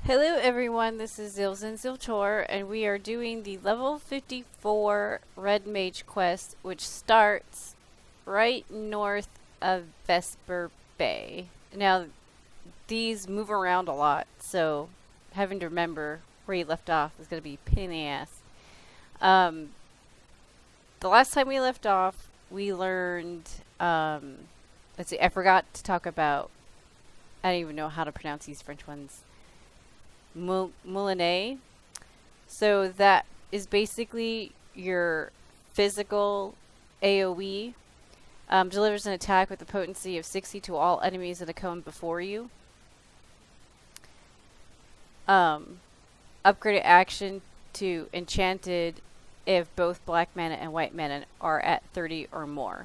Hello everyone, this is Zilzin Ziltor, and we are doing the level 54 Red Mage quest, which starts right north of Vesper Bay. Now, these move around a lot, so having to remember where you left off is going to be a pain in the ass. The last time we left off, we learned, let's see, I forgot to talk about, I don't even know how to pronounce these French ones. Moulinet. So that is basically your physical AoE. Delivers an attack with a potency of 60 to all enemies in a cone before you. Upgraded action to enchanted if both black mana and white mana are at 30 or more.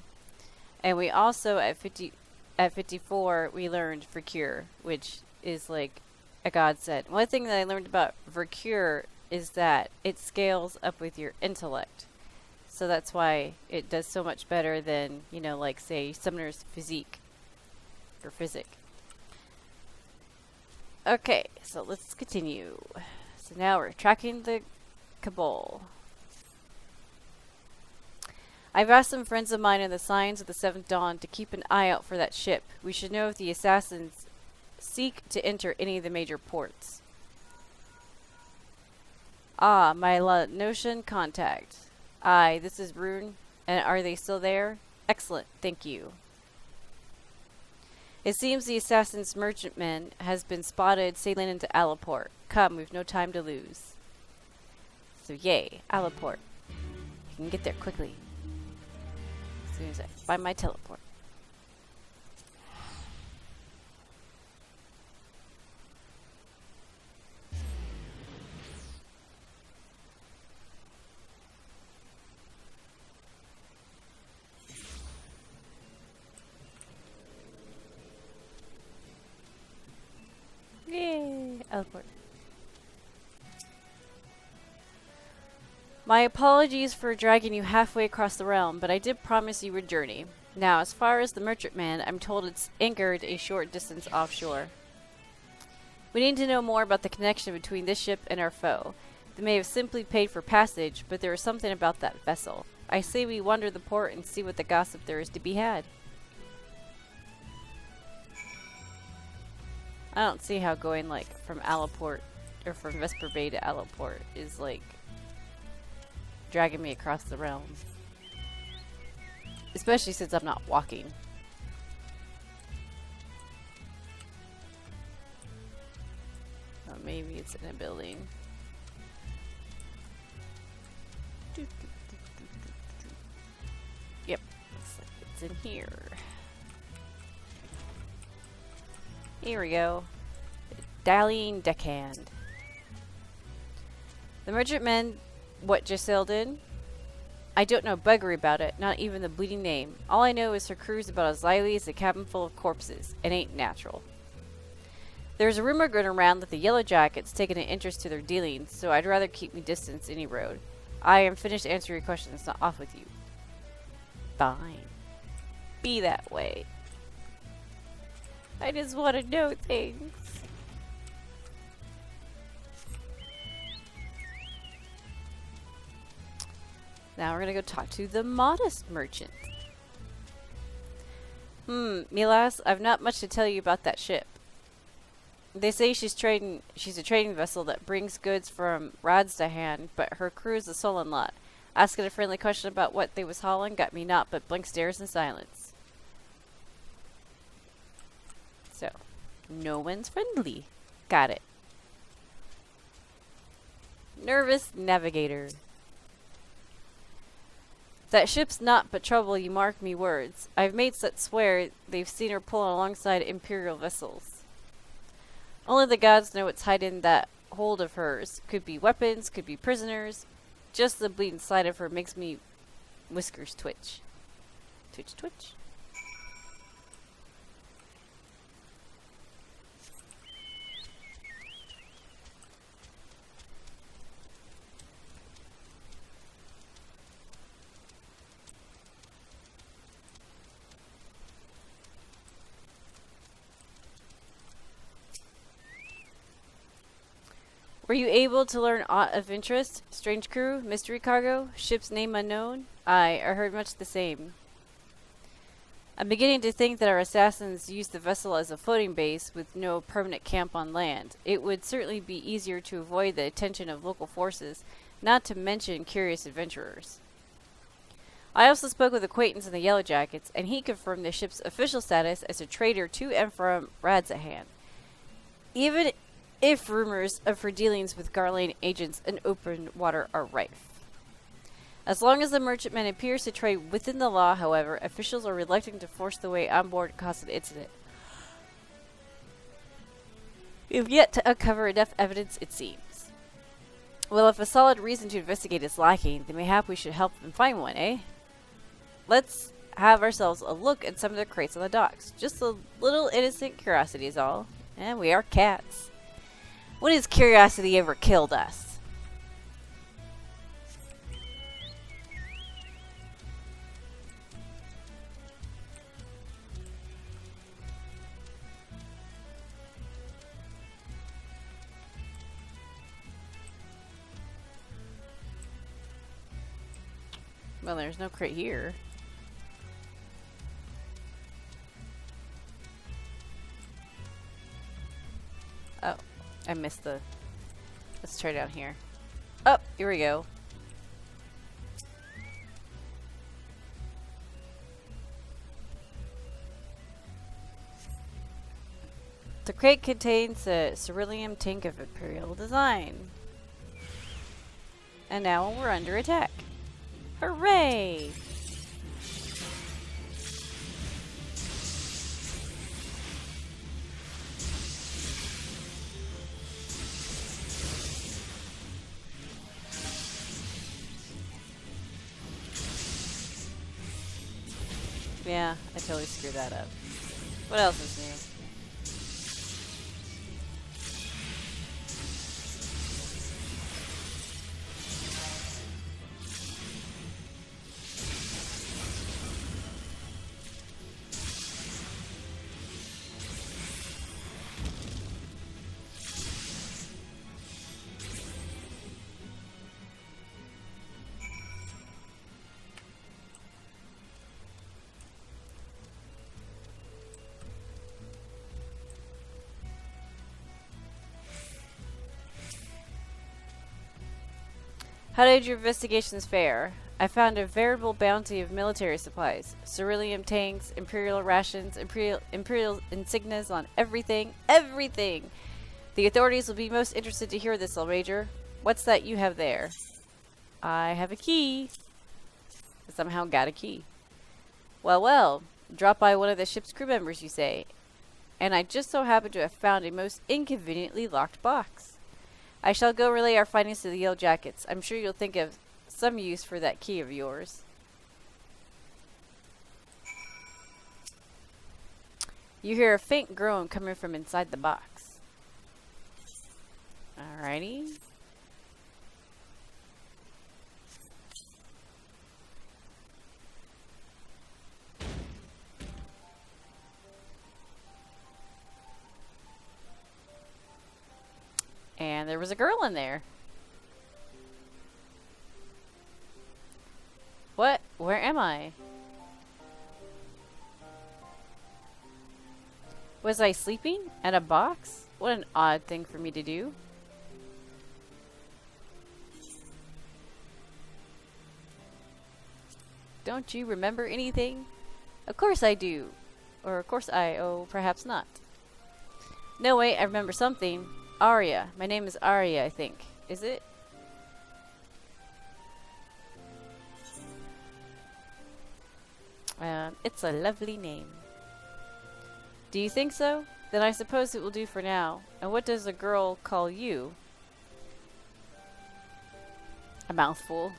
And we also at 54 we learned Vercure, which is like a godsend. One thing that I learned about Vercure is that it scales up with your intellect. So that's why it does so much better than, you know, like say Summoner's Physique or Physic. Okay, so let's continue. So now we're tracking the Cabal. I've asked some friends of mine in the Signs of the Seventh Dawn to keep an eye out for that ship. We should know if the assassins seek to enter any of the major ports. Ah, my La Notion contact. Aye, this is Rune. And are they still there? Excellent, thank you. It seems the assassin's merchantman has been spotted sailing into Alaport. Come, we've no time to lose. So yay, Alaport. I can get there quickly. As soon as I find my teleport. Yay! Teleport. My apologies for dragging you halfway across the realm, but I did promise you a journey. Now, as far as the merchantman, I'm told it's anchored a short distance offshore. We need to know more about the connection between this ship and our foe. They may have simply paid for passage, but there is something about that vessel. I say we wander the port and see what the gossip there is to be had. I don't see how going like from Alaport or from Vesper Bay to Alaport is like dragging me across the realm. Especially since I'm not walking. Oh, maybe it's in a building. Yep, looks like it's in here. Here we go. Dallying Deckhand. The merchantman, what just sailed in? I don't know buggery about it, not even the bleeding name. All I know is her crew's about as lively as a cabin full of corpses. It ain't natural. There's a rumor going around that the Yellow Jackets taken an interest to their dealings, so I'd rather keep me distance any road. I am finished answering your questions, not off with you. Fine. Be that way. I just want to know things. Now we're gonna go talk to the modest merchant. Milas, I've not much to tell you about that ship. They say she's a trading vessel that brings goods from Radsdahan, but her crew is a sullen lot. Asking a friendly question about what they was hauling got me naught but blank stares and silence. So, no one's friendly. Got it. Nervous navigator. That ship's naught but trouble, you mark me words. I've mates that swear they've seen her pulling alongside imperial vessels. Only the gods know what's hiding in that hold of hers. Could be weapons, could be prisoners. Just the bleeding sight of her makes me whiskers twitch. Twitch, twitch. Were you able to learn aught of interest? Strange crew? Mystery cargo? Ship's name unknown? Aye, I heard much the same. I'm beginning to think that our assassins used the vessel as a floating base with no permanent camp on land. It would certainly be easier to avoid the attention of local forces, not to mention curious adventurers. I also spoke with acquaintance in the Yellow Jackets, and he confirmed the ship's official status as a trader to and from Radzahan. Even if rumors of her dealings with Garlane agents in open water are rife. As long as the merchantman appears to trade within the law, however, officials are reluctant to force their way on board cause an incident. We have yet to uncover enough evidence, it seems. Well, if a solid reason to investigate is lacking, then mayhap we should help them find one, eh? Let's have ourselves a look at some of the crates on the docks. Just a little innocent curiosity is all. And we are cats. When has curiosity ever killed us? Well, there's no crate here. Oh, I missed the... Let's try down here. Oh, here we go. The crate contains a cerulean tank of imperial design. And now we're under attack. Hooray! Yeah, I totally screwed that up. What else is new? How did your investigations fare? I found a veritable bounty of military supplies. Cerulean tanks, imperial rations, imperial insignias on everything. Everything! The authorities will be most interested to hear this, Major. What's that you have there? I have a key. I somehow got a key. Well, well. Drop by one of the ship's crew members, you say. And I just so happen to have found a most inconveniently locked box. I shall go relay our findings to the Yellow Jackets. I'm sure you'll think of some use for that key of yours. You hear a faint groan coming from inside the box. Alrighty. And there was a girl in there. What? Where am I? Was I sleeping? At a box? What an odd thing for me to do. Don't you remember anything? Of course I do. Or of course oh, perhaps not. No, wait, I remember something. Arya. My name is Arya, I think. Is it? It's a lovely name. Do you think so? Then I suppose it will do for now. And what does a girl call you? A mouthful.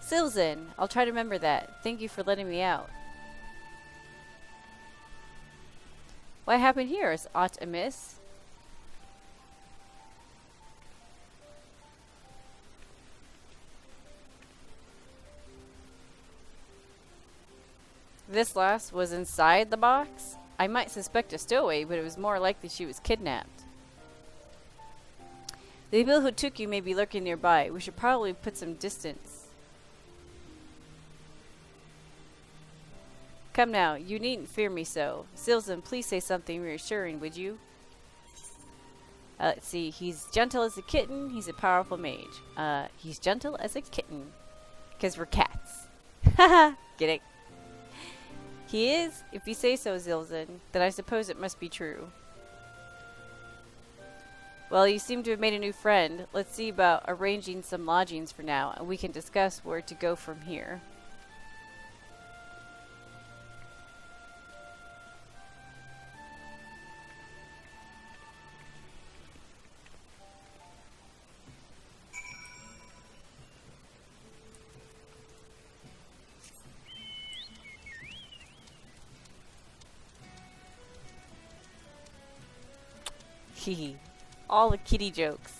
Silzen. I'll try to remember that. Thank you for letting me out. What happened here? Is aught amiss? This lass was inside the box? I might suspect a stowaway, but it was more likely she was kidnapped. The people who took you may be lurking nearby. We should probably put some distance. Come now, you needn't fear me so. Zilzin, please say something reassuring, would you? Let's see. He's gentle as a kitten. He's a powerful mage. He's gentle as a kitten. Because we're cats. Haha. Get it? He is? If you say so, Zilzin, then I suppose it must be true. Well, you seem to have made a new friend. Let's see about arranging some lodgings for now, and we can discuss where to go from here. Hehe. All the kitty jokes.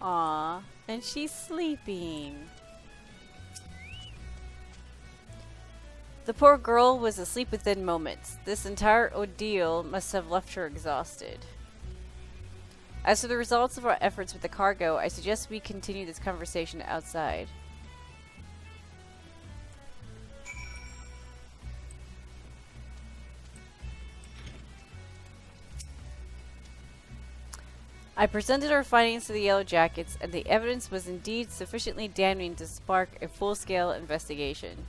Aw, and she's sleeping. The poor girl was asleep within moments. This entire ordeal must have left her exhausted. As for the results of our efforts with the cargo, I suggest we continue this conversation outside. I presented our findings to the Yellow Jackets, and the evidence was indeed sufficiently damning to spark a full-scale investigation.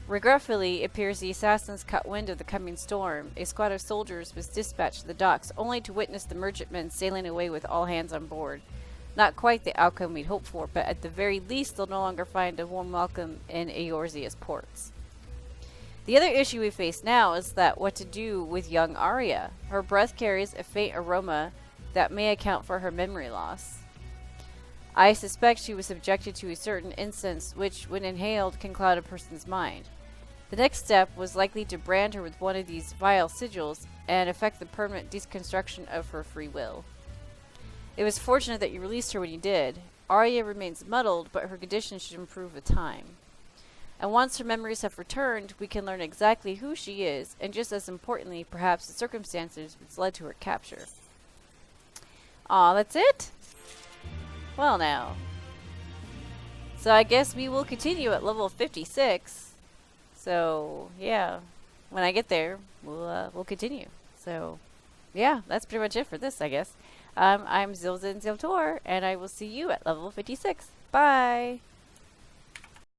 Regretfully, it appears the assassins caught wind of the coming storm. A squad of soldiers was dispatched to the docks, only to witness the merchantmen sailing away with all hands on board. Not quite the outcome we'd hoped for, but at the very least they'll no longer find a warm welcome in Eorzea's ports. The other issue we face now is that what to do with young Arya. Her breath carries a faint aroma that may account for her memory loss. I suspect she was subjected to a certain incense which, when inhaled, can cloud a person's mind. The next step was likely to brand her with one of these vile sigils and effect the permanent deconstruction of her free will. It was fortunate that you released her when you did. Arya remains muddled, but her condition should improve with time. And once her memories have returned, we can learn exactly who she is, and just as importantly, perhaps the circumstances which led to her capture. Aw, that's it? Well now. So I guess we will continue at level 56. So, yeah. When I get there, we'll continue. So, yeah, that's pretty much it for this, I guess. I'm Zilzin Ziltor, and I will see you at level 56. Bye!